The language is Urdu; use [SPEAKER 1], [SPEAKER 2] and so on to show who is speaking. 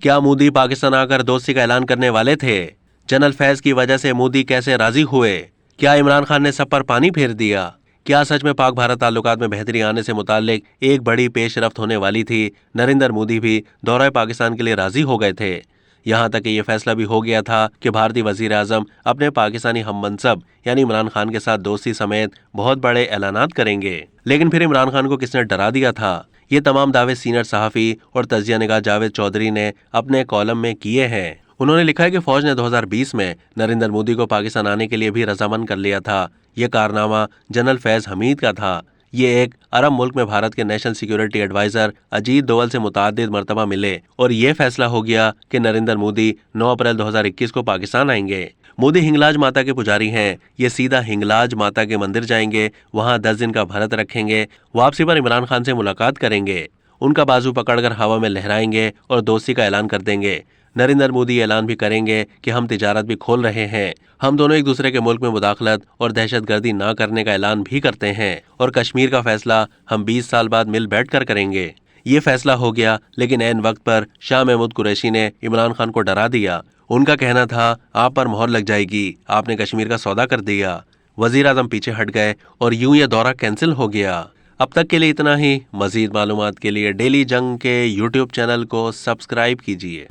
[SPEAKER 1] کیا مودی پاکستان آ کر دوستی کا اعلان کرنے والے تھے؟ جنرل فیض کی وجہ سے مودی کیسے راضی ہوئے؟ کیا عمران خان نے سب پر پانی پھیر دیا؟ کیا سچ میں پاک بھارت تعلقات میں بہتری آنے سے متعلق ایک بڑی پیش رفت ہونے والی تھی؟ نریندر مودی بھی دورہ پاکستان کے لیے راضی ہو گئے تھے، یہاں تک کہ یہ فیصلہ بھی ہو گیا تھا کہ بھارتی وزیر اعظم اپنے پاکستانی ہم منصب یعنی عمران خان کے ساتھ دوستی سمیت بہت بڑے اعلانات کریں گے۔ لیکن پھر عمران خان کو کس نے ڈرا دیا تھا؟ یہ تمام دعوے سینئر صحافی اور تجزیہ نگار جاوید چودھری نے اپنے کالم میں کیے ہیں۔ انہوں نے لکھا ہے کہ فوج نے 2020 میں نریندر مودی کو پاکستان آنے کے لیے بھی رضامند کر لیا تھا۔ یہ کارنامہ جنرل فیض حمید کا تھا۔ یہ ایک عرب ملک میں بھارت کے national security advisor Ajit Doval سے متعدد مرتبہ ملے اور یہ فیصلہ ہو گیا کہ نریندر مودی 9 اپریل 2021 کو پاکستان آئیں گے۔ مودی ہنگلاج ماتا کے پجاری ہیں، یہ سیدھا ہنگلاج ماتا کے مندر جائیں گے، وہاں 10 دن کا بھرت رکھیں گے، واپسی پر عمران خان سے ملاقات کریں گے، ان کا بازو پکڑ کر ہوا میں لہرائیں گے اور دوستی کا اعلان کر دیں گے۔ نریندر مودی اعلان بھی کریں گے کہ ہم تجارت بھی کھول رہے ہیں، ہم دونوں ایک دوسرے کے ملک میں مداخلت اور دہشت گردی نہ کرنے کا اعلان بھی کرتے ہیں، اور کشمیر کا فیصلہ ہم 20 سال بعد مل بیٹھ کر کریں گے۔ یہ فیصلہ ہو گیا، لیکن عین وقت پر شاہ محمود قریشی نے عمران خان کو ڈرا دیا۔ ان کا کہنا تھا آپ پر مہر لگ جائے گی، آپ نے کشمیر کا سودا کر دیا۔ وزیر اعظم پیچھے ہٹ گئے اور یوں یہ دورہ کینسل ہو گیا۔ اب تک کے لیے اتنا ہی۔ مزید معلومات کے لیے ڈیلی جنگ کے یوٹیوب چینل کو سبسکرائب کیجیے۔